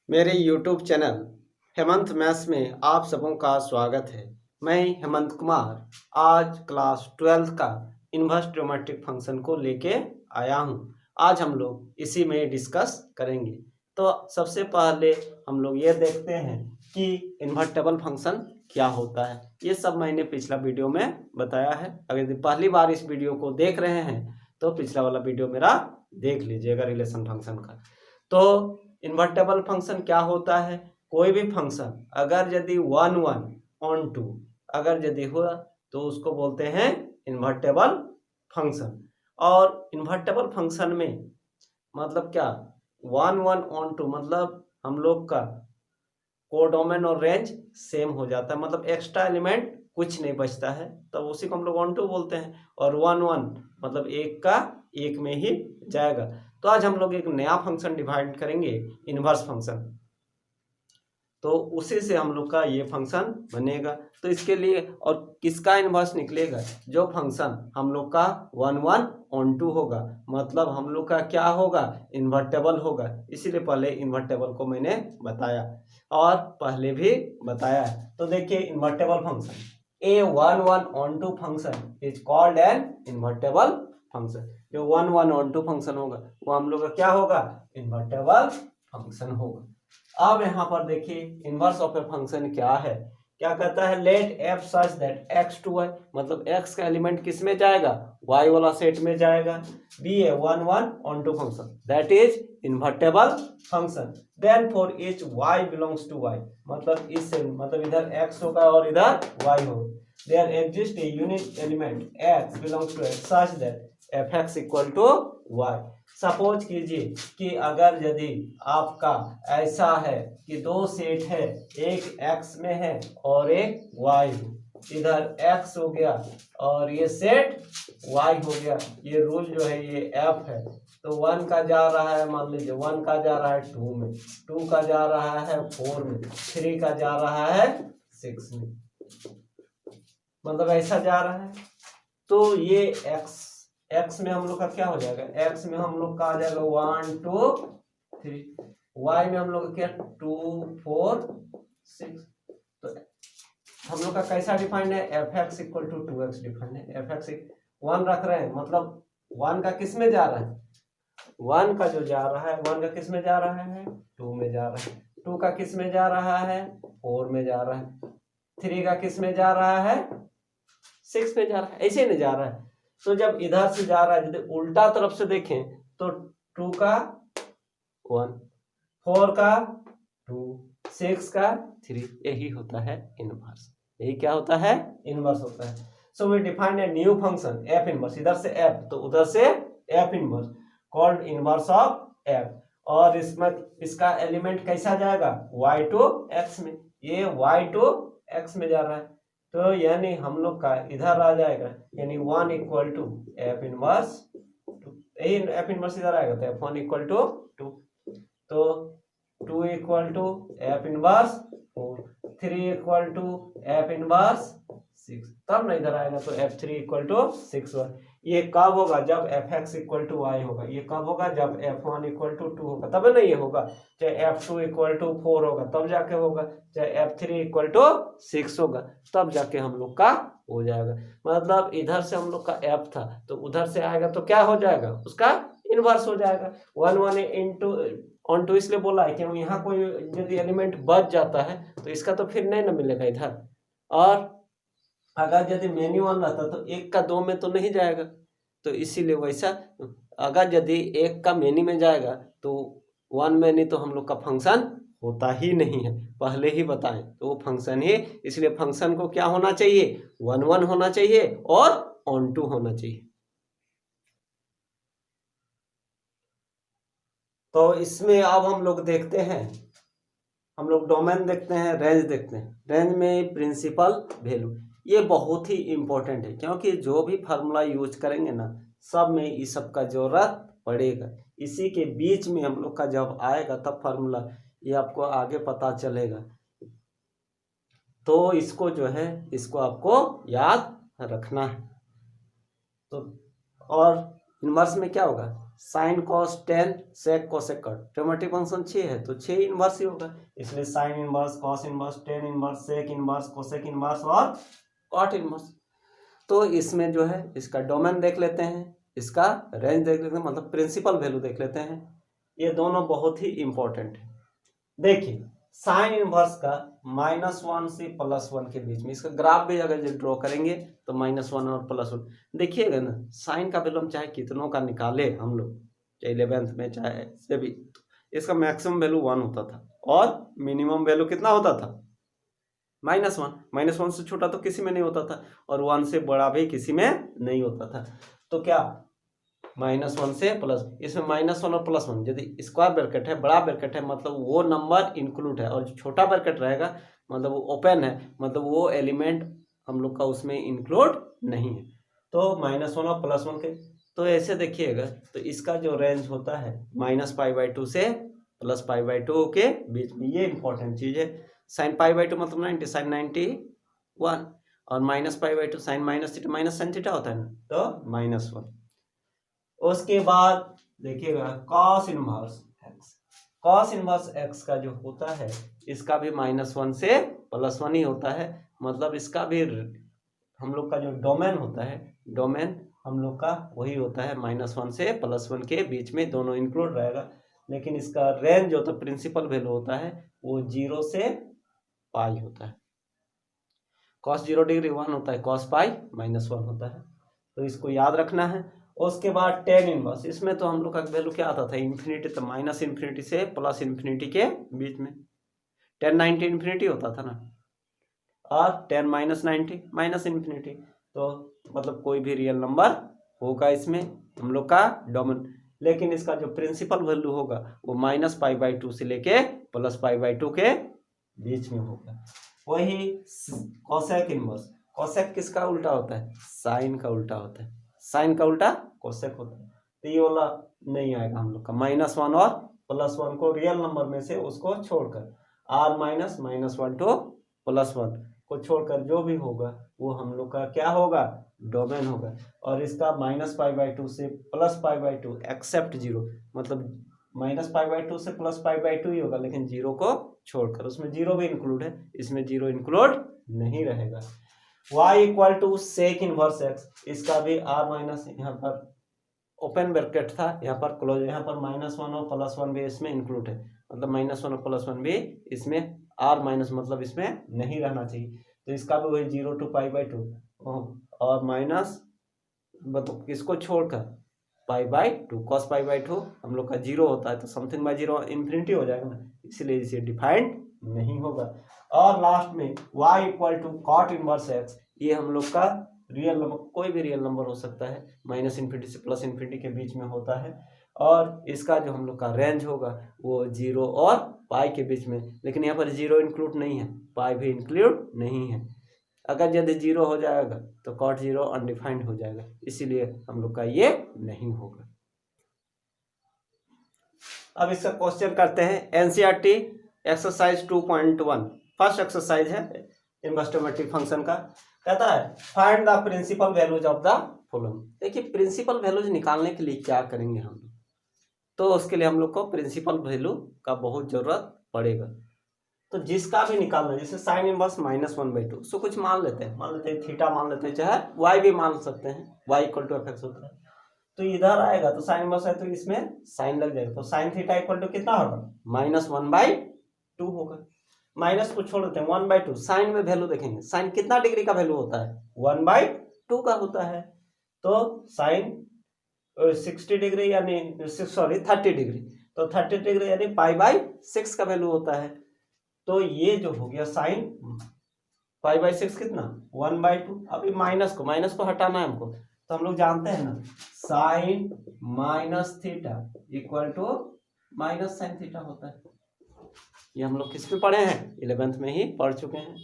मेरे YouTube channel Hemant maths में आप सबों का स्वागत है। मैं हेमंत कुमार आज क्लास 12th का इन्वर्स ट्रिग्नोमेट्रिक फंक्शन को लेके आया हूँ। आज हम लोग इसी में डिस्कस करेंगे। तो सबसे पहले हम लोग ये देखते हैं कि इन्वर्टेबल फंक्शन क्या होता है। ये सब मैंने पिछला वीडियो में बताया है। अगर पहली बार इस वीडियो को देख रहे हैं तो पिछला वाला वीडियो मेरा देख लीजिएगा रिलेशन फंक्शन का। तो इन्वर्टेबल फंक्शन क्या होता है? कोई भी फंक्शन अगर यदि 1 1 on 2 अगर यदि हुआ तो उसको बोलते हैं इन्वर्टेबल फंक्शन। और इन्वर्टेबल फंक्शन में मतलब क्या, 1 1 on 2 मतलब हम लोग का कोडोमेन और रेंज सेम हो जाता है, मतलब एक्स्ट्रा एलिमेंट कुछ नहीं बचता है, तब उसी को हम लोग 1 2 बोलते हैं। और 1 1 मतलब एक का एक में ही जाएगा। तो आज हम लोग एक नया फंक्शन डिवाइड करेंगे, इन्वर्स फंक्शन। तो उसी से हम लोग का ये फंक्शन बनेगा। तो इसके लिए और किसका इन्वर्स निकलेगा? जो फंक्शन हम लोग का 1 1 on 2 होगा, मतलब हम लोग का क्या होगा? इन्वर्टेबल होगा। इसीलिए पहले इन्वर्टेबल को मैंने बताया और पहले भी बताया है। तो देखिए invertible function, A 1 1 on 2 function is called an invertible function. जो 1 1 on 2 फंक्शन होगा वो हम लोग का क्या होगा? इन्वर्टेबल फंक्शन होगा। अब यहाँ पर देखिए इनवर्स ऑफ ए फंक्शन क्या है। क्या कहता है? Let f such that x to y, मतलब एक्स का एलिमेंट किस में जाएगा? वाई वाला सेट में जाएगा। Be a 1 1 on 2 function that is invertible function. Then for each y belongs to y, मतलब इससे मतलब इधर एक्स होगा और इधर वाई होगा। There exist a unique element x belongs to x such that f x equal to y. Suppose कीजिए कि अगर यदि आपका ऐसा है कि दो सेट है, एक x में है और एक y, इधर x हो गया और ये सेट y हो गया। ये रूल जो है ये f है। तो 1 का जा रहा है, मान लीजिए 1 का जा रहा है 2 में, 2 का जा रहा है 4 में, 3 का जा रहा है 6 में, मतलब ऐसा जा रहा है। तो ये x में हम लोग का क्या हो जाएगा? x में हम लोग का आ जाएगा 1 2 3, y में हम लोग का क्या 2 4 6। तो हम लोग का कैसा डिफाइंड है? F x equal to 2x defined है। एफ एक्स 1 रख रहे हैं, मतलब 1 का किस में जा रहा है? 1 का जो जा रहा है 1 का किस में जा रहा है? 2 में जा रहा है। 2 का किस में जा रहा है? 4 में जा रहा है। 3 का किस में जा रहा है? 6 में जा रहा है। ऐसे नहीं जा रहा है। तो जब इधर से जा रहा है, यदि उल्टा तरफ से देखें तो 2 का 1, 4 का 2, 6 का 3, यही होता है इनवर्स। यही क्या होता है? इनवर्स होता है। So we define a new function f inverse, इधर से एफ तो उधर से f inverse, called inverse of f. और इसमें इसका एलिमेंट कैसा जाएगा? y टू x में। ये y टू x में जा रहा है, तो यानी हम लोग का इधर आ जाएगा, यानी 1 इक्वल टू एफ इनवर्स 2। यही एफ इनवर्स इधर आएगा तो एफ 1 इक्वल टू 2, तो 2 equal to f inverse 4, 3 equal to f inverse 6, तब ना इधर आएगा तो एफ 3 इक्वल टू 6 1। ये कब होगा? जब f x equal to y होगा। ये कब होगा? जब एफ 1 इक्वल टू 2 होगा, तब ना ये होगा। चाहे एफ 2 इक्वल टू 4 होगा तब जाके होगा, चाहे एफ 3 इक्वल टू 6 होगा तब जाके हम लोग का हो जाएगा। मतलब इधर से हम लोग का एफ था तो उधर से आएगा तो क्या हो जाएगा? उसका इनवर्स हो जाएगा। 1 1 इंटू ऑन टू इसलिए बोला है कि यहाँ कोई यदि एलिमेंट बच जाता है तो इसका तो फिर नहीं ना मिलेगा इधर। और अगर यदि मेनी 1 रहता तो 1 का 2 में तो नहीं जाएगा, तो इसीलिए वैसा अगर यदि 1 का मेनी में जाएगा तो 1 मेनी तो हम लोग का फंक्शन होता ही नहीं है, पहले ही बताएं। तो वो फंक्शन ही, इसलिए फंक्शन को क्या होना चाहिए? 1 1 होना चाहिए और ऑन टू होना चाहिए। तो इसमें अब हम लोग देखते हैं, हम लोग डोमेन देखते हैं, रेंज देखते हैं। रेंज में प्रिंसिपल वैल्यू, ये बहुत ही इंपॉर्टेंट है, क्योंकि जो भी फार्मूला यूज करेंगे ना सब में इस सब का जरूरत पड़ेगा। इसी के बीच में हम लोग का जब आएगा तब फार्मूला ये आपको आगे पता चलेगा। तो इसको जो है इसको आपको याद रखना है। तो और इनवर्स में क्या होगा? Sine cos tan sec cosec cot, trigonometric function 6 है तो 6 इनवर्स ही होगा, इसलिए sine inverse, cos inverse, tan inverse, sec inverse, cosec inverse और कॉट इनवर्स। तो इसमें जो है इसका डोमेन देख लेते हैं, इसका रेंज देख लेते हैं, मतलब प्रिंसिपल वैल्यू देख लेते हैं। ये दोनों बहुत ही इंपॉर्टेंट है। देखिए साइन इनवर्स का -1 से +1 के बीच में इसका ग्राफ भी अगर ड्रॉ करेंगे तो -1 और +1 देखिएगा ना, साइन का वैल्यू हम चाहे कितनों का निकाले हम लोग, चाहे 11th में चाहे से भी, इसका मैक्सिमम वैल्यू 1 होता था और मिनिमम वैल्यू कितना होता था -1। -1 से छोटा तो किसी में नहीं होता था और 1 से बड़ा भी किसी में नहीं होता था। तो क्या -1 से प्लस, इसमें -1 और +1 यदि स्क्वायर ब्रैकेट है, बड़ा ब्रैकेट है, मतलब वो नंबर इंक्लूड है, और जो छोटा ब्रैकेट रहेगा मतलब वो ओपन है, मतलब वो एलिमेंट हम लोग का उसमें इंक्लूड नहीं है। तो -1 और +1 के, तो ऐसे देखिएगा तो इसका जो रेंज होता है -π/2 से +π/2 के बीच में, ये इंपॉर्टेंट चीज़ है। sin π/2 मतलब 90, sin 91 और -π/2 sin -θ माइनस sin थीटा होता है ना, तो -1। उसके बाद देखिएगा cos inverse x, cos inverse x का जो होता है इसका भी -1 से +1 ही होता है, मतलब इसका भी हम लोग का जो डोमेन होता है, डोमेन हम लोग का वही होता है -1 से +1 के बीच में, दोनों इंक्लूड रहेगा। लेकिन इसका रेंज जो होता है, प्रिंसिपल वैल्यू होता है वो 0 से पाई होता है। cos 0 डिग्री 1 होता है, cos पाई -1 होता है, तो इसको याद रखना है। उसके बाद टेन इनवर्स, इसमें तो हम लोग का वैल्यू क्या आता था, इन्फिनिटी, तो -∞ से +∞ के बीच में, 10 90 इन्फिनिटी होता था ना, और 10 -90 -∞, तो मतलब कोई भी रियल नंबर होगा इसमें हम लोग का डोमेन। लेकिन इसका जो प्रिंसिपल वैल्यू होगा वो -π/2 से लेके +π/2 के बीच में होगा। वही कोसेक इनवर्स, कोसेक किसका उल्टा होता है, साइन का उल्टा होता है, साइन का उल्टा कोसेक होता है, तो ये वाला नहीं आएगा हम लोग का। -1 और +1 को रियल नंबर में से उसको छोड़कर, r -1 to +1 को छोड़कर जो भी होगा वो हम लोग का क्या होगा, डोमेन होगा। और इसका -π/2 से +π/2 एक्सेप्ट 0, मतलब -π/2 से +π/2 ही होगा, लेकिन 0 को छोड़कर, उसमें 0 भी इंक्लूड है, इसमें 0 इंक्लूड नहीं रहेगा। y = sec इनवर्स x, इसका भी r- यहाँ पर ओपन ब्रैकेट था, यहाँ पर क्लोज, यहाँ पर -1 और +1 भी इसमें इंक्लूड है, मतलब -1 और +1 भी इसमें r- मतलब इसमें नहीं रहना चाहिए, तो इसका भी वही 0 to π/2 और माइनस मतलब किसको छोड़कर π/2, cos π/2 हम लोग का 0 होता है, तो समथिंग बाय 0 इन्फिनिटी हो जाएगा ना, इसलिए इसे डिफाइंड नहीं होगा। और लास्ट में y = cot इनवर्स x, ये हम लोग का रियल नंबर, कोई भी रियल नंबर हो सकता है, -∞ से +∞ के बीच में होता है, और इसका जो हम लोग का रेंज होगा वो 0 और पाई के बीच में, लेकिन यहाँ पर 0 इंक्लूड नहीं है, पाई भी इंक्लूड नहीं है। अगर यदि 0 हो जाएगा तो cot 0 अनडिफाइंड हो जाएगा, इसीलिए हम लोग का ये नहीं होगा। अब इसका क्वेश्चन करते हैं, एनसीईआरटी एक्सरसाइज 2.1, फर्स्ट एक्सरसाइज है इनवर्स ट्रिग्नोमेट्रिक फंक्शन का। कहता है find the principal values of the following. देखिए प्रिंसिपल वैल्यूज निकालने के लिए क्या करेंगे हम लोग, तो उसके लिए हम लोग को प्रिंसिपल वैल्यू का बहुत जरूरत पड़ेगा। तो जिसका भी निकालना, जैसे साइन इनवर्स -1/2, सो कुछ मान लेते हैं थीटा मान लेते हैं, चाहे y भी मान सकते हैं, y = fx होता है, तो इधर आएगा तो साइन इनवर्स है तो इसमें साइन लग जाएगा, तो साइन थीटा = कितना होगा, -1/2 होगा। माइनस को छोड़ देते हैं, 1/2, साइन में वैल्यू देखेंगे, साइन कितना डिग्री का वैल्यू होता है, 1/2 का होता है, तो साइन 60 डिग्री यानी 30 डिग्री, तो 30 डिग्री यानी π/6 का वैल्यू होता है। तो ये जो हो गया साइन π/6 कितना, 1/2। अभी माइनस को हटाना है हमको, तो हम लोग जानते हैं ना, साइन -θ = -sin थीटा होता है। ये हम लोग किस में पढ़े हैं, 11th में ही पढ़ चुके हैं,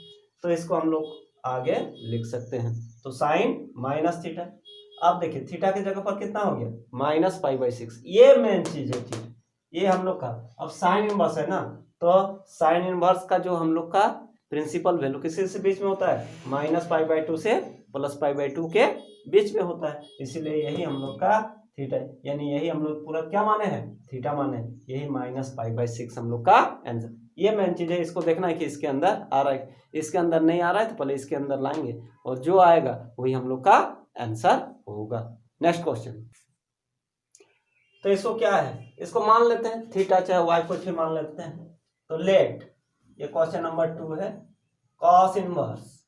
तो इसको हम लोग आगे लिख सकते हैं। तो साइन -θ, अब देखिए थीटा की जगह पर कितना हो गया, -π/6, ये मेन चीज है, ये हम लोग का। अब साइन इनवर्स है ना, तो साइन इनवर्स का जो हम लोग का प्रिंसिपल वैल्यू किसी से बीच में होता है, -π/2 से +π/2 के बीच में होता है, इसीलिए यही हम लोग का थीटा, यानी यही हम लोग पूरा क्या माने हैं, थीटा माने हैं, यही -π/6 हम लोग का आंसर। ये मेन चीज है, इसको देखना है कि इसके अंदर आ रहा है, इसके अंदर नहीं आ रहा है तो पहले इसके अंदर लाएंगे और जो आएगा वही हम लोग का आंसर होगा। नेक्स्ट क्वेश्चन, तो इसको क्या है, इसको मान लेते हैं थीटा चाहे वाई कुछ भी मान लेते हैं। तो लेट, ये क्वेश्चन नंबर 2 है, cos inverse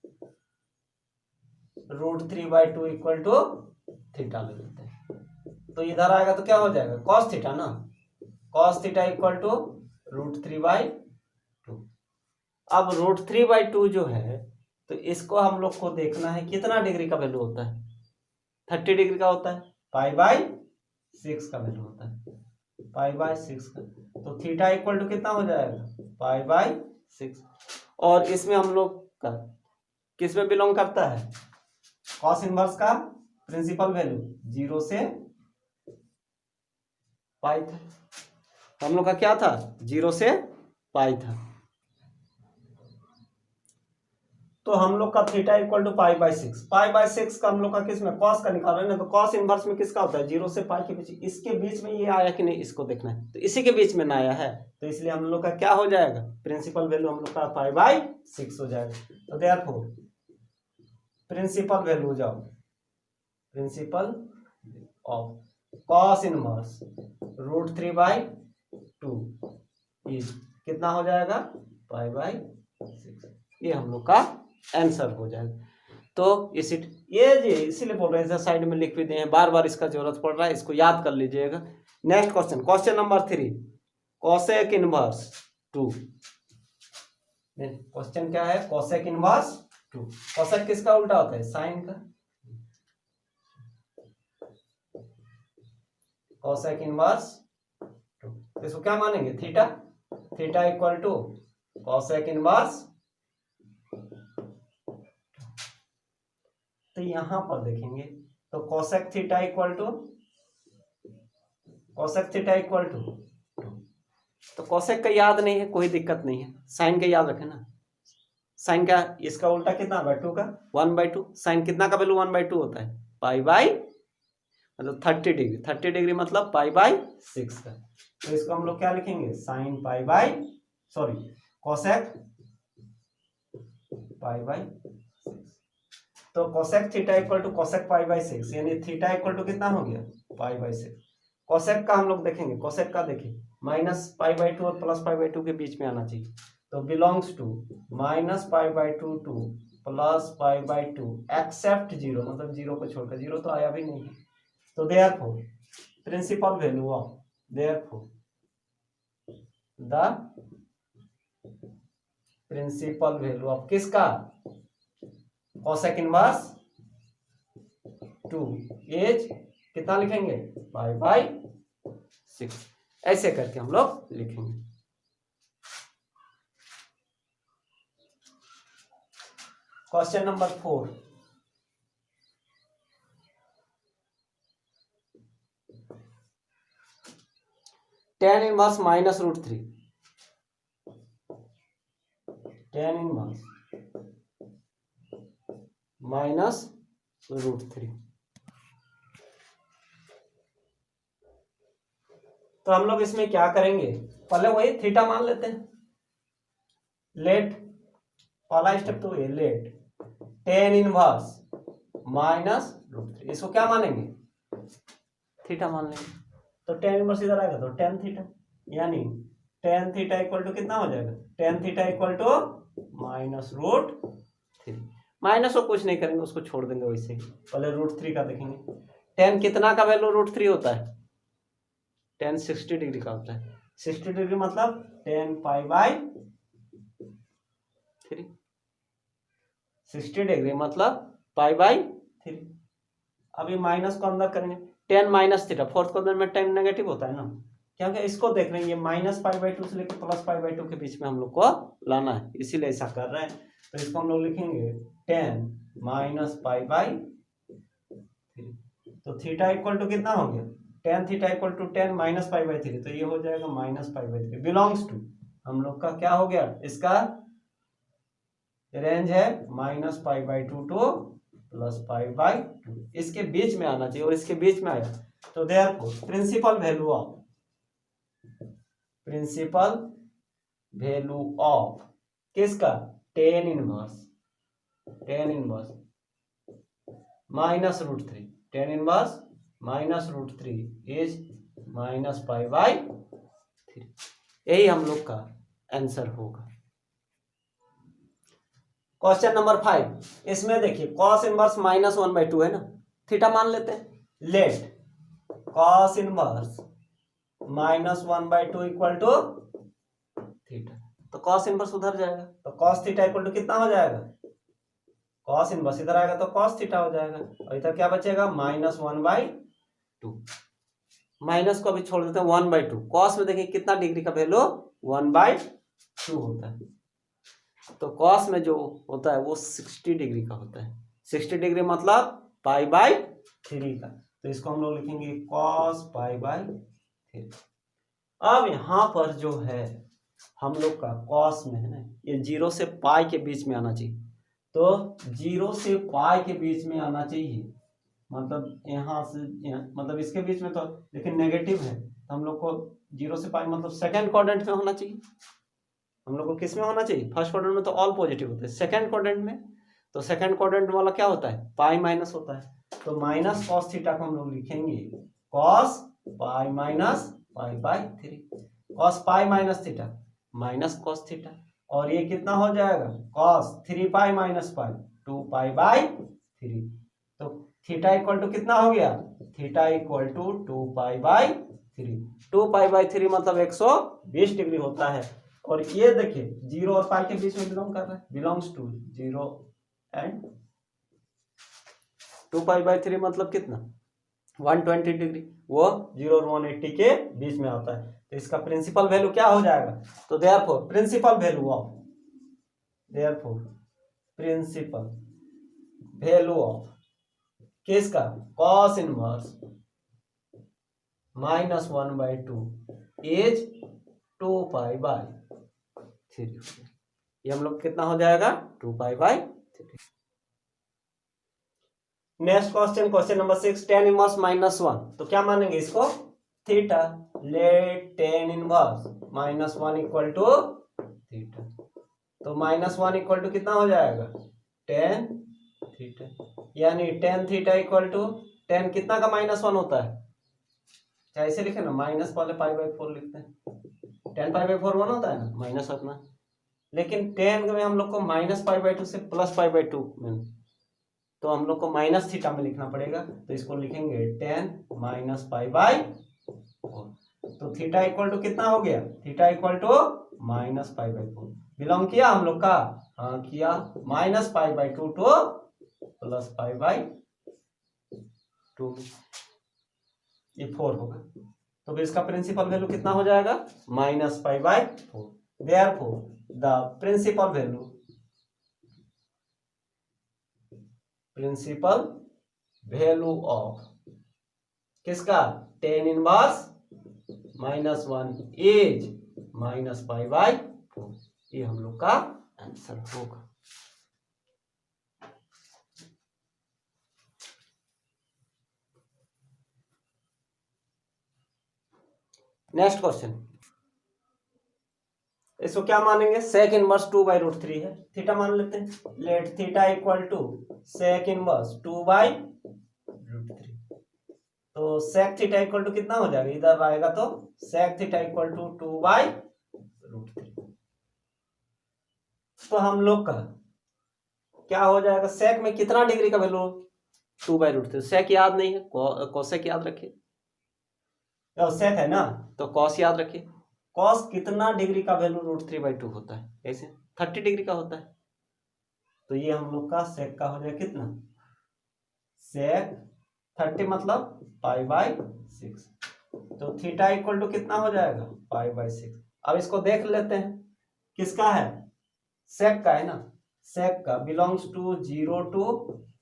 √3/2 equal to theta ले लेते हैं। तो इधर आएगा तो क्या हो जाएगा, cos थीटा ना, cos थीटा इक्वल टू √3/2। अब √3/2 जो है तो इसको हम लोग को देखना है कितना डिग्री का वैल्यू होता है, 30 डिग्री का होता है, π/6 का वैल्यू होता है, π/6 का। तो थीटा इक्वल टू कितना हो जाएगा, π/6। और इसमें हम लोग का किस में बिलोंग करता है, कॉस इनवर्स का प्रिंसिपल वैल्यू 0 से पाई था, हम लोग का क्या था, 0 से पाई था। तो हम लोग का थीटा इक्वल टू π/6 का हम लोग का किस में, कॉस का निकाल रहे हैं ना, तो कॉस इनवर्स में किसका होता है, 0 से पाई के बीच, इसके बीच में ये आया कि नहीं इसको देखना है, तो इसी के बीच में ना आया है, तो इसलिए हम लोग का क्या हो जाएगा, प्रिंसिपल वैल्यू हम लोग का π/6 हो जाएगा। तो देयरफॉर प्रिंसिपल वैल्यू हो जाओ, principle of cos inverse √3/2 is कितना हो जाएगा, π/6। ये हम लोग का आंसर हो जाएगा। तो इसीलिए बोल रहे हैं, साइड में लिख भी दिए हैं, बार बार इसका जरूरत पड़ रहा है, इसको याद कर लीजिएगा। Next question, question number 3, cosec inverse 2। Question क्या है, कोसेक इनवर्स 2। कोसेक किसका उल्टा होता है, साइन का। कोसेक इनवर्स 2, इसको क्या मानेंगे, theta, theta equal to cosec inverse. तो यहां पर देखेंगे तो कोसेक थीटा इक्वल टू तो कोसेक का याद नहीं है, कोई दिक्कत नहीं है, साइन का याद रखें ना। साइन का इसका उल्टा कितना, /2 का 1/2। साइन कितना का वैल्यू 1/2 होता है, मतलब 30 डिग्री, 30 डिग्री मतलब π/6 का। तो इसको हम लोग क्या लिखेंगे, साइन कोसेक π/6। तो cosec theta equal to cosec π/6, यानी थीटा इक्वल टू कितना हो गया, π/6। कोसेक का हम लोग देखेंगे, कोसेक का देखिए -π/2 और +π/2 के बीच में आना चाहिए, तो बिलोंग्स टू -π/2 टू +π/2 एक्सेप्ट 0, मतलब 0 को छोड़कर, 0 तो आया भी नहीं है। तो therefore principal value of, therefore the principal value of किसका, कोसेक इनवर्स 2 इज कितना लिखेंगे, π/6। ऐसे करके हम लोग लिखेंगे। Question number 4, tan inverse -√3, tan inverse -√3। तो हम लोग इसमें क्या करेंगे, पहले वही थीटा मान लेते हैं। लेट, पहला स्टेप तो ये लेट tan इनवर्स -√3, इसको क्या मानेंगे, थीटा मान लेंगे। तो tan इनवर्स इधर आएगा तो tan थीटा, यानी tan थीटा इक्वल टू कितना हो जाएगा, tan theta equal to -√3। Minus को कुछ नहीं करेंगे, उसको छोड़ देंगे वैसे ही। पहले √3 का देखेंगे, tan कितना का वैल्यू √3 होता है, tan 60 डिग्री का होता है। 60 डिग्री मतलब tan π/3, 60 डिग्री मतलब π/3। अभी माइनस को अंदर करेंगे, tan -θ, फोर्थ क्वाड्रेंट में tan नेगेटिव होता है ना, क्योंकि इसको देख रहे हैं, ये -π/2 से लेकर +π/2 के बीच में हम लोग को लाना है, इसीलिए ऐसा कर रहे हैं। तो इसको हम लोग लिखेंगे tan -π/3। तो थीटा इक्वल टू कितना हो गया, tan theta equal to tan -π/3, तो ये हो जाएगा -π/3 बिलोंग्स टू, हम लोग का क्या हो गया, इसका रेंज है -π/2 टू +π/2, इसके बीच में आना चाहिए, और इसके बीच में आया तो देयरफॉर प्रिंसिपल वैल्यू ऑफ किसका, tan inverse minus root three, tan inverse minus root three is minus pi by three. यही हम लोग का आंसर होगा। क्वेश्चन नंबर 5, इसमें देखिए कॉस इनवर्स माइनस 1/2 है ना, थीटा मान लेते हैं। Let cos inverse minus 1/2 equal to theta, तो कॉस इनवर्स उधर जाएगा तो कॉस थीटा इक्वल टू कितना हो जाएगा, कॉस इनवर्स इधर आएगा तो कॉस थीटा हो जाएगा, और इधर क्या बचेगा माइनस 1/2। माइनस को अभी छोड़ देते हैं, 1/2 कॉस में देखिए कितना डिग्री का वैल्यू 1/2 होता है, तो कॉस में जो होता है वो 60 डिग्री का होता है। 60 डिग्री मतलब पाई/3 का, तो इसको हम लोग लिखेंगे कॉस पाई/3। अब यहाँ पर जो है हम लोग का कॉस में है ना, ये 0 से पाई के बीच में आना चाहिए, तो 0 से पाई के बीच में आना चाहिए, मतलब यहाँ से मतलब इसके बीच में, तो लेकिन नेगेटिव है, तो हम लोग को 0 से पाई मतलब सेकेंड क्वाड्रेंट में होना चाहिए। हम लोग को किस में होना चाहिए, फर्स्ट क्वाड्रेंट में तो ऑल पॉजिटिव होते हैं, सेकंड क्वाड्रेंट में, तो सेकंड क्वाड्रेंट वाला क्या होता है, पाई माइनस होता है, तो माइनस कॉस थीटा को हम लोग लिखेंगे कॉस पाई माइनस पाई/3, cos pi minus theta minus cos theta, और ये कितना हो जाएगा कॉस 3 पाई माइनस पाई 2 पाई/3, तो थीटा इक्वल टू कितना हो गया, थीटा इक्वल टू 2 पाई/3, 2 पाई/3 मतलब 120 डिग्री होता है। और ये देखिए 0 और पाई के बीच में बिलोंग कर रहा है, बिलोंग्स टू 0 एंड 2 पाई/3 मतलब कितना 120 डिग्री, वो 0 और 180 के बीच में आता है, तो इसका प्रिंसिपल वैल्यू क्या हो जाएगा, तो देयरफॉर प्रिंसिपल वैल्यू ऑफ किसका, कॉस इनवर्स माइनस 1/2 इज 2 पाई/3, ये हम लोग कितना हो जाएगा 2 पाई/3। Next question number 6, tan inverse minus 1, तो क्या मानेंगे इसको, theta, let tan inverse minus 1 equal to theta, तो माइनस 1 इक्वल टू कितना हो जाएगा टेन थीटा, यानी tan theta equal to, tan कितना का -1 होता है, ऐसे लिखे ना, माइनस वाले पाई/4 लिखते हैं, 10 पाई/4 1 होता है ना, माइनस अपना, लेकिन 10 में हम लोग को माइनस पाई/2 से प्लस पाई/2 में, तो हम लोग को माइनस थीटा में लिखना पड़ेगा, तो इसको लिखेंगे 10 माइनस पाई/4, तो थीटा इक्वल टू कितना हो गया, थीटा इक्वल टू माइनस पाई/4, बिलोंग किया हम लोग का, हाँ किया, माइनस पाई/2 टू प्लस पाई/2, ये 4 होगा, तो फिर इसका प्रिंसिपल वैल्यू कितना हो जाएगा माइनस पाई/4। Therefore the principal value of किसका, टेन इनवर्स -1 इज माइनस पाई/4, ये हम लोग का आंसर होगा। नेक्स्ट क्वेश्चन, इसको क्या मानेंगे, सेक इनवर्स 2/√3 है, थीटा मान लेते हैं, let theta equal to sec inverse 2/√3, तो सेक थीटा इक्वल टू कितना हो जाएगा, इधर आएगा तो सेक थीटा इक्वल टू 2/√3, तो हम लोग का क्या हो जाएगा, सेक में कितना डिग्री का वैल्यू 2/√3, सेक याद नहीं है, कोसेक याद रखिए, सेक है ना तो कॉस याद रखिए, कॉस कितना डिग्री का वैल्यू √3/2 होता है, ऐसे 30 डिग्री का होता है, तो ये हम लोग का सेक का हो जाएगा कितना, सेक 30 मतलब पाई/6, तो थीटा इक्वल टू कितना हो जाएगा पाई/6। अब इसको देख लेते हैं, किसका है, सेक का है ना, सेक का belongs to 0 to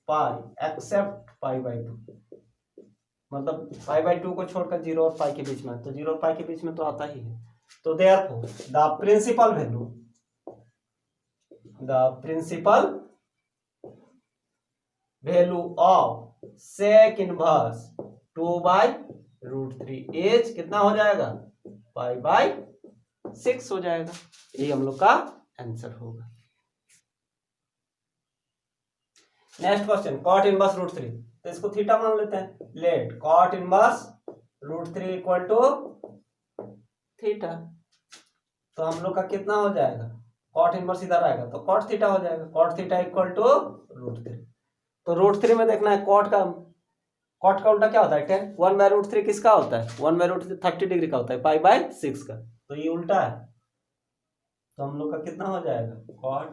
pi except पाई/2, मतलब पाई/2 को छोड़कर 0 और पाई के बीच में, तो 0 और पाई के बीच में तो आता ही है, तो therefore the principal value of sec inverse 2/√3 √3 as कितना हो जाएगा, π/6 हो जाएगा। यही हम लोग का आंसर होगा। नेक्स्ट क्वेश्चन, cot इनवर्स √3, तो इसको थीटा मान लेते हैं। Let cot inverse √3 equal to theta, तो हम लोग का कितना हो जाएगा, cot इनवर्स इधर आएगा तो cot थीटा हो जाएगा। cot थीटा इक्वल टू √3, तो √3 में देखना है cot का उल्टा क्या होता है, 10। 1/√3 किसका होता है, 1/√3 30 डिग्री का होता है, π/6 का, तो ये उल्टा है, तो हम लोग का कितना हो जाएगा, cot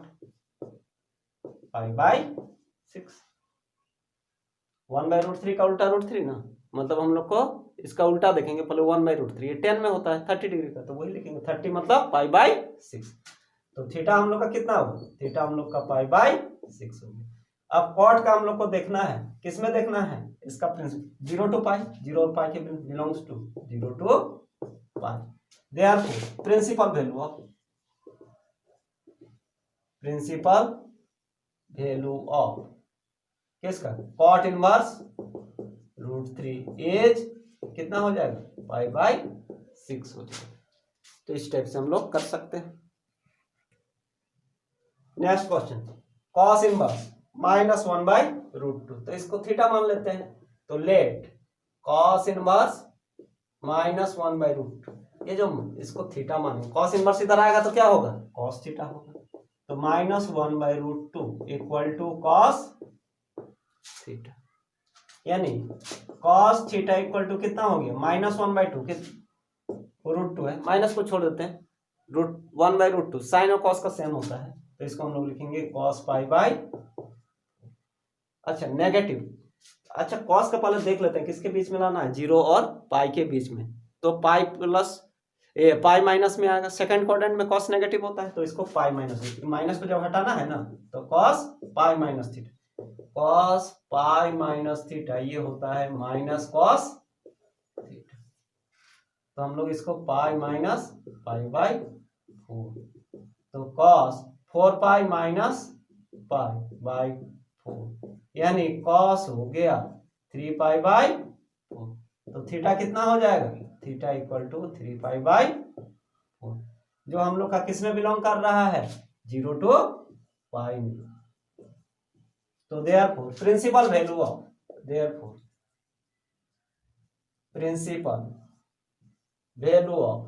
π/6। 1/√3 का उल्टा √3 ना, मतलब हम लोग को इसका उल्टा देखेंगे, पहले 1/√3, ये 10 में होता है 30 डिग्री का, तो वही लिखेंगे 30 मतलब π/6। तो थीटा हम लोग का कितना होगा, थीटा हम लोग का π/6 होगा। अब कॉट का हम लोग को देखना है, किसमें देखना है, इसका प्रिंसिपल 0 to π, 0 और π के belongs to 0 to π। Therefore principal value of किसका, कॉट इनवर्स √3 एज कितना हो जाएगा, π/6 हो जाएगा। तो इस टाइप से हम लोग कर सकते हैं। नेक्स्ट क्वेश्चन, कॉस इनवर्स -1/√2, तो इसको थीटा मान लेते हैं। तो लेट कॉस इनवर्स -1/√2, ये जो इसको थीटा माने, कॉस इनवर्स इधर आएगा तो क्या होगा, कॉस थीटा होगा। तो -1/√2 इक्वल टू कॉस थीटा, यानी कॉस थीटा इक्वल टू कितना हो गया, -1/2, √2 है, माइनस को छोड़ देते हैं, √1/√2, साइन और कॉस का सेम होता है, तो इसको हम लोग लिखेंगे कॉस π/, अच्छा नेगेटिव, अच्छा कॉस का पहले देख लेते हैं किसके बीच में लाना है, 0 और पाई के बीच में, तो पाई माइनस में आएगा। सेकंड क्वाड्रेंट में कॉस नेगेटिव होता है, तो इसको पाई माइनस को जब हटाना है ना, तो cos pi minus theta, cos pi minus theta ये होता है माइनस कॉस थीटा, तो हम लोग इसको पाई माइनस π/4, तो कॉस 4π माइनस π/4, यानी कॉस हो गया 3π/4, तो थीटा कितना हो जाएगा, थीटा इक्वल टू 3π/4, जो हम लोग का किस में बिलोंग कर रहा है, 0 to π में। तो therefore principal value of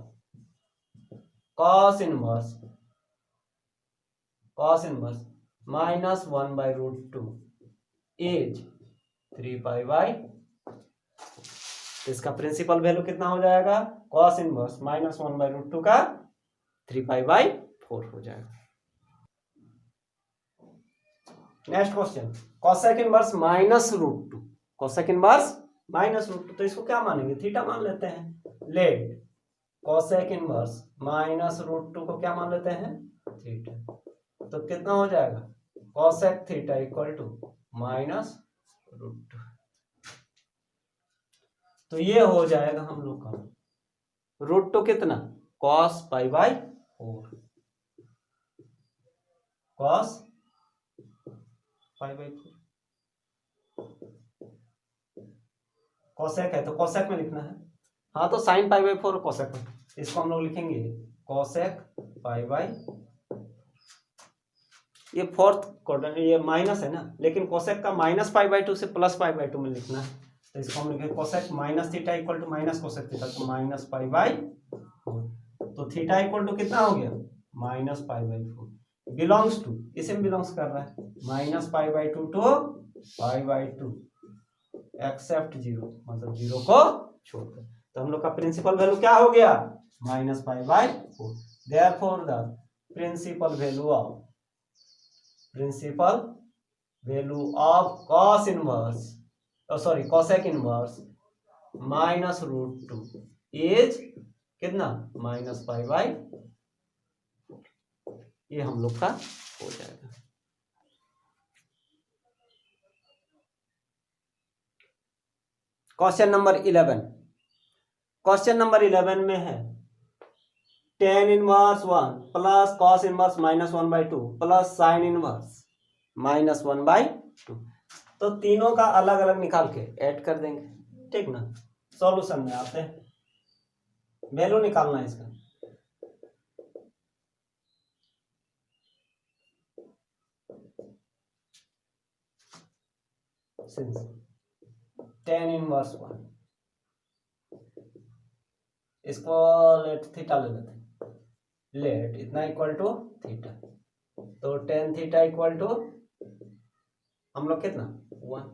cos inverse -1/√2 is 3π/, इसका प्रिंसिपल वैल्यू कितना हो जाएगा, कॉस इनवर्स -1/√2 का 3π/4 हो जाएगा। Next question, cosec inverse -√2, cosec inverse -√2, तो इसको क्या मानेंगे, थीटा मान लेते हैं। लेट कोसेक इनवर्स -√2 को क्या मान लेते हैं, थीटा, तो कितना हो जाएगा, कोसेक थीटा इक्वल टू -√2, तो ये हो जाएगा हम लोग का √2 कितना, cos π/4, cos π/4, कोसेक है तो कोसेक में लिखना है, हाँ तो साइन π/4 कोसेक में, इसको हम लोग लिखेंगे कोसेक π/, ये फोर्थ क्वाड्रेंट, ये माइनस है ना, लेकिन कोसेक का -π/2 से +π/2 में लिखना है, तो इसको हम लिखेंगे cosec minus theta equal to minus cosec theta, तो -π/4, तो थीटा इक्वल टू कितना हो गया, -π/4, बिलोंग्स टू, इसे में बिलोंग्स कर रहा है, -π/2 to π/2 एक्सेप्ट 0, मतलब 0 को छोड़कर, तो हम लोग का प्रिंसिपल वैल्यू क्या हो गया, -π/4। Therefore the principal value of cos inverse, cosec inverse -√2 is कितना, -π/4, ये हम लोग का हो जाएगा। क्वेश्चन नंबर 11, क्वेश्चन नंबर 11 में है tan inverse 1 plus cos inverse -1/2 plus sign inverse -1/2, तो तीनों का अलग अलग निकाल के ऐड कर देंगे, ठीक ना। सॉल्यूशन में आते हैं, वैल्यू निकालना है इसका। सिंस tan इनवर्स 1, इसको लेट थीटा ले लेते हैं, लेट इतना इक्वल टू थीटा, तो tan थीटा इक्वल टू हम लोग कितना 1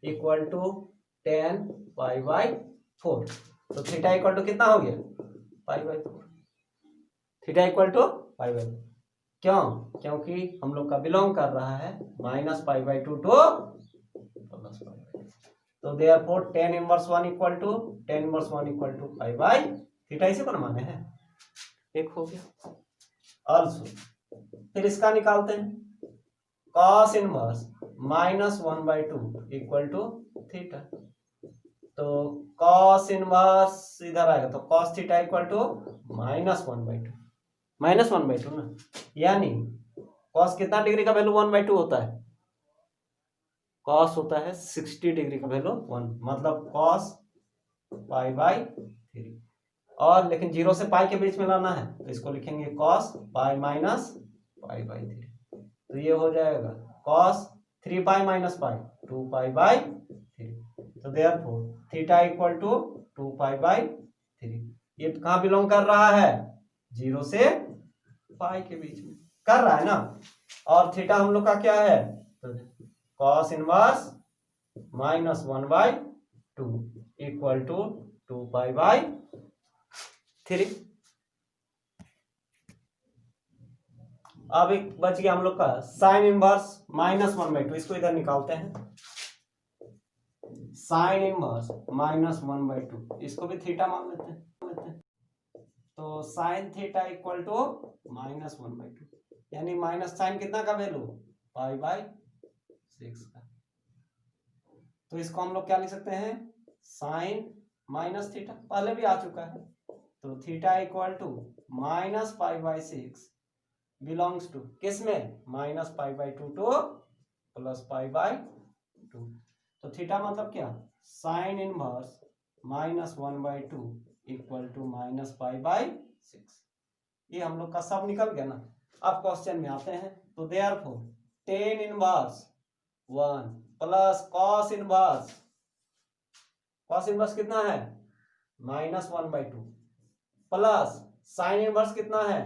equal to tan pi by 4, तो थीटा इक्वल टू कितना हो गया pi by 4, theta equal to pi by 4। क्यों? क्योंकि हम लोग का बिलोंग कर रहा है minus pi by 2 to plus pi by 2, तो therefore tan inverse 1 equal to tan inverse 1 equal to pi by theta, इसी को माने हैं, एक हो गया। ऑल्सो फिर इसका निकालते हैं, cos inverse minus 1/2 equal to theta, तो cos इनवर्स इधर आएगा तो cos theta equal to minus 1/2, minus 1/2 ना, यानी cos कितना डिग्री का वैल्यू 1/2 होता है, cos होता है 60 डिग्री का वैल्यू 1, मतलब cos पाई बाई 3, और लेकिन 0 से पाई के बीच में लाना है तो इसको लिखेंगे cos pi minus pi by 3, तो ये हो जाएगा cos 3 pi minus pi 2 pi by 3, तो therefore theta equal to 2 pi by 3। ये कहाँ बिलोंग कर रहा है, 0 से पाई के बीच में कर रहा है ना, और थीटा हम लोग का क्या है, तो cos inverse minus 1/2 equal to 2 pi by 3। अब एक बच गया हम लोग का साइन इनवर्स माइनस 1/2, इसको इधर निकालते हैं, साइन इनवर्स माइनस 1/2, इसको भी थीटा मान लेते हैं, तो sine theta equal to minus 1/2, यानी माइनस साइन कितना का वैल्यू पाई बाई 6 का, तो इसको हम लोग क्या लिख सकते हैं, साइन माइनस थीटा, पहले भी आ चुका है, तो theta equal to minus pi by 6 belongs to किस में, minus pi by 2 to plus pi by 2, तो थीटा मतलब क्या, sine inverse minus 1/2 equal to minus pi by 6, ये हम लोग का सब निकल गया ना। अब क्वेश्चन में आते हैं, तो therefore tan inverse 1 plus cos inverse, cos inverse कितना है माइनस 1/2 प्लस साइन इनवर्स कितना है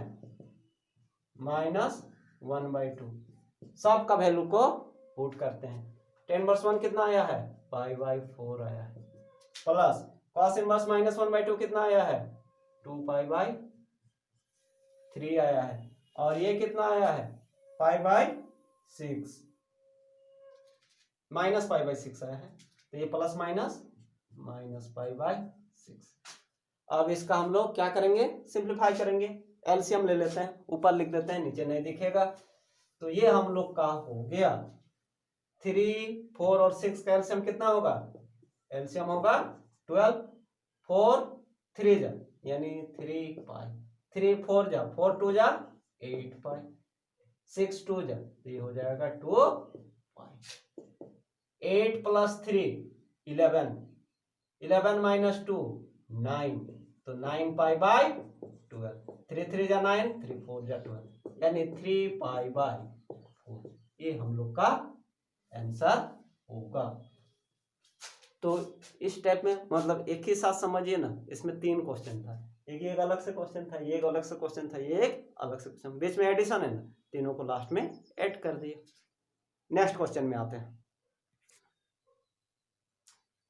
माइनस 1/2, सब का वैल्यू को पुट करते हैं, tan इनवर्स 1 कितना आया है पाई बाई 4 आया है, प्लस cos इनवर्स माइनस 1/2 कितना आया है 2 पाई बाई 3 आया है, और ये कितना आया है पाई बाई 6, माइनस पाई बाई 6 आया है, तो ये plus minus minus pi by 6। अब इसका हम लोग क्या करेंगे, सिंप्लीफाई करेंगे, एलसीएम ले लेते हैं, ऊपर लिख देते हैं नीचे नहीं दिखेगा, तो ये हम लोग का हो गया 3, 4 और 6 का एलसीएम कितना होगा, एलसीएम होगा 12, 4 3 जा यानी 3 पाई, 3 4 जा 4 2 जा 8 पाई, 6 2 जा तो ये हो जाएगा 2 पाई, 8 प्लस 3 11, 11 माइनस 2 9, तो 9 पाई बाई 12, 3 3 जा 9, 3 4 जा 12, यानी 3 पाई बाई 4, ये हम लोग का आंसर होगा। तो इस टाइप में मतलब एक ही साथ समझिए ना, इसमें 3 क्वेश्चन था, एक अलग से क्वेश्चन था, ये एक अलग से क्वेश्चन था, ये एक अलग से क्वेश्चन, बीच में एडिशन है ना, तीनों को लास्ट में ऐड कर दिए। नेक्स्ट क्वेश्चन में आते हैं,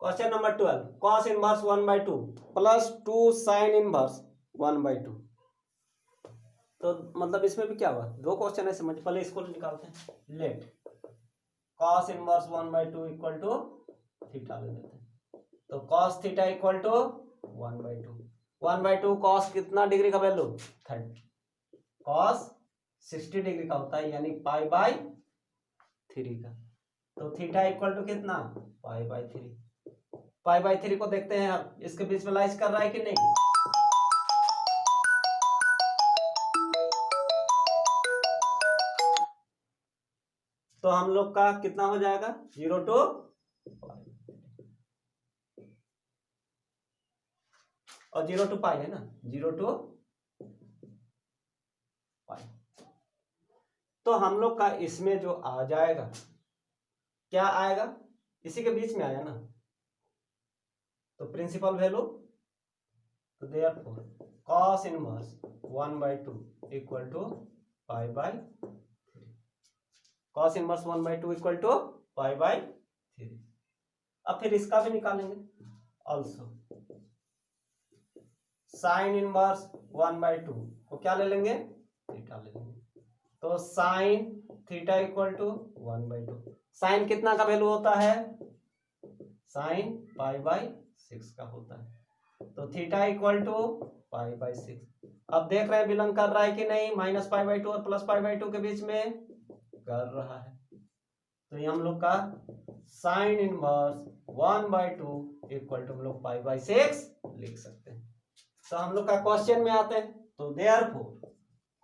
question number 12, cos inverse 1/2 plus 2 sine inverse 1/2, तो मतलब इसमें भी क्या हुआ, 2 क्वेश्चन है समझ, पहले इसको निकालते हैं, let cos inverse 1/2 equal to theta ले लेते हैं, तो cos theta equal to 1/2, 1/2 cos कितना डिग्री का वैल्यू 30, cos 60 डिग्री का होता है, यानी पाई बाई 3 का, तो थीटा इक्वल टू कितना पाई बाई 3, पाई बाई 3 को देखते हैं अब इसके बीच में लाइज कर रहा है कि नहीं, तो हम लोग का कितना हो जाएगा 0 to और 0 to पाई है ना, 0 to पाई। तो हम लोग का इसमें जो आ जाएगा, क्या आएगा, इसी के बीच में आया ना, तो प्रिंसिपल वैल्यू, तो therefore cos inverse 1/2 equal to pi by 3। cos inverse 1/2 equal to pi by 3। अब फिर इसका भी निकालेंगे, ऑल्सो साइन इनवर्स 1/2 को क्या ले लेंगे, थीटा ले लेंगे। तो sine theta equal to 1/2। Sine कितना का वैल्यू होता है, साइन पाई बाई 6 का होता है। तो theta equal to pi by 6। अब देख रहे हैं बिलोंग कर रहा है कि नहीं, माइनस पाई बाई 2 और प्लस पाई बाई 2 के बीच में कर रहा है। तो ये हम लोग का साइन इनवर्स 1/2 इक्वल टू हम लोग पाई बाई 6 लिख सकते हैं। तो हम लोग का क्वेश्चन में आते हैं, तो therefore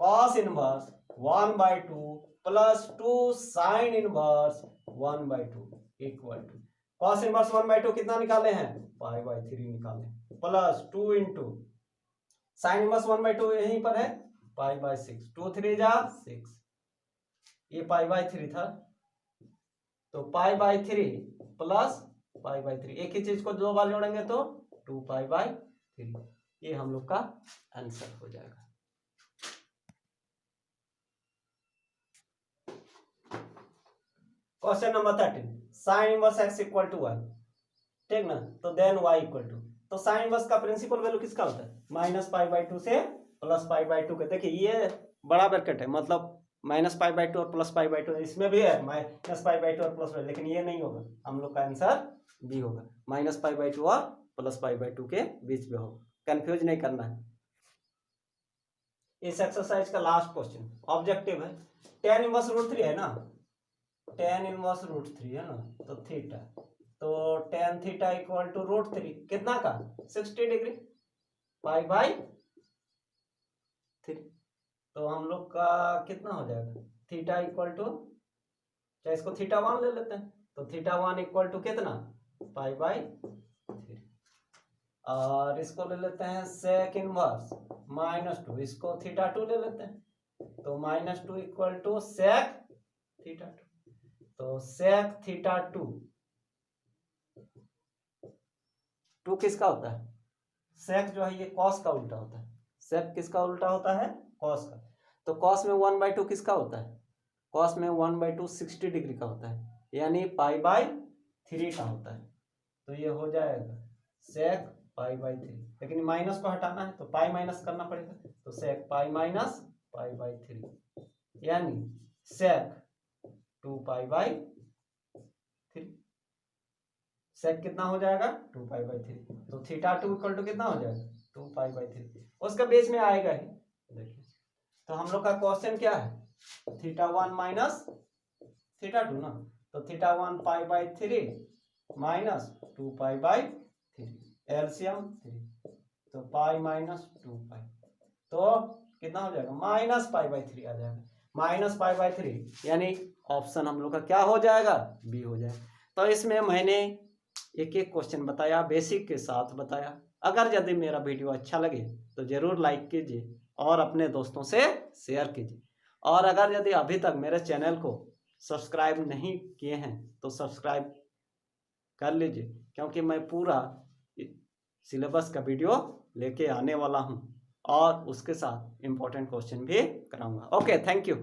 cos inverse 1/2 plus 2 sine inverse 1/2 equal to cos inverse 1/2 कितना निकाले हैं, पाई बाई 3 निकाले, प्लस 2 इंटू साइन इनवर्स 1/2 यहीं पर है, पाई बाई 6, 2 3 जा 6, ये पाई बाई 3 था, तो पाई बाई 3 प्लस पाई बाई 3, एक ही चीज को दो बार जोड़ेंगे तो 2 पाई बाई 3। ये हम लोग का आंसर हो जाएगा। Question number 13, sine inverse x equal to y, ठीक ना, तो देन y इक्वल टू, तो साइन इनवर्स का प्रिंसिपल वैल्यू किसका होता है, माइनस पाई बाई 2 से प्लस पाई बाई 2 के। देखिए ये बड़ा ब्रैकेट है, मतलब माइनस पाई बाई 2 और प्लस पाई बाई 2, इसमें भी है माइनस पाई बाई 2 और प्लस, लेकिन ये नहीं होगा, हम लोग का आंसर बी होगा, माइनस पाई बाई 2 और प्लस पाई बाई 2 के बीच में होगा, कंफ्यूज नहीं करना है। इस एक्सरसाइज का लास्ट क्वेश्चन ऑब्जेक्टिव है, tan इनवर्स √3 है ना, tan इनवर्स √3 है ना, तो थीटा, तो tan थीटा इक्वल टू √3 कितना का 60 डिग्री पाई बाई 3। तो हम लोग का कितना हो जाएगा, थीटा इक्वल टू, चाहे इसको थीटा 1 ले लेते हैं, तो थीटा 1 इक्वल टू कितना, पाई बाई 3, और इसको ले लेते हैं सेक इनवर्स -2, इसको थीटा 2 ले लेते हैं, तो -2 इक्वल टू सेक थीटा 2, तो सेक थीटा 2 किसका होता है, सेक जो है ये कॉस का उल्टा होता है, सेक किसका उल्टा होता है, कॉस का। तो कॉस में 1/2 किसका होता है, कॉस में 1/2 60 डिग्री का होता है, यानी पाई बाई 3 का होता है। तो ये हो जाएगा सेक पाई बाई 3, लेकिन माइनस को हटाना है तो पाई माइनस करना पड़ेगा, तो सेक पाई माइनस पाई बाई 3, यानी सेक 2 पाई बाई 3। सेक कितना हो जाएगा, 2 पाई बाई 3, तो थीटा 2 इक्वल टू कितना हो जाएगा, 2 पाई बाई 3, उसका बेस में आएगा ही। देखिए तो हम लोग का क्वेश्चन क्या है, थीटा 1 माइनस थीटा 2 ना, तो theta 1 pi by 3 minus 2 pi by 3, LCM 3, तो पाई माइनस 2 पाई, तो कितना हो जाएगा, माइनस पाई बाई 3 आ जाएगा, माइनस पाई बाई 3, यानी ऑप्शन हम लोग का क्या हो जाएगा, बी हो जाएगा। तो इसमें मैंने एक एक क्वेश्चन बताया, बेसिक के साथ बताया। अगर यदि मेरा वीडियो अच्छा लगे तो जरूर लाइक कीजिए और अपने दोस्तों से शेयर कीजिए, और अगर यदि अभी तक मेरे चैनल को सब्सक्राइब नहीं किए हैं तो सब्सक्राइब कर लीजिए, क्योंकि मैं पूरा सिलेबस का वीडियो लेके आने वाला हूं और उसके साथ इम्पोर्टेंट क्वेश्चन भी कराऊंगा। Okay, thank you.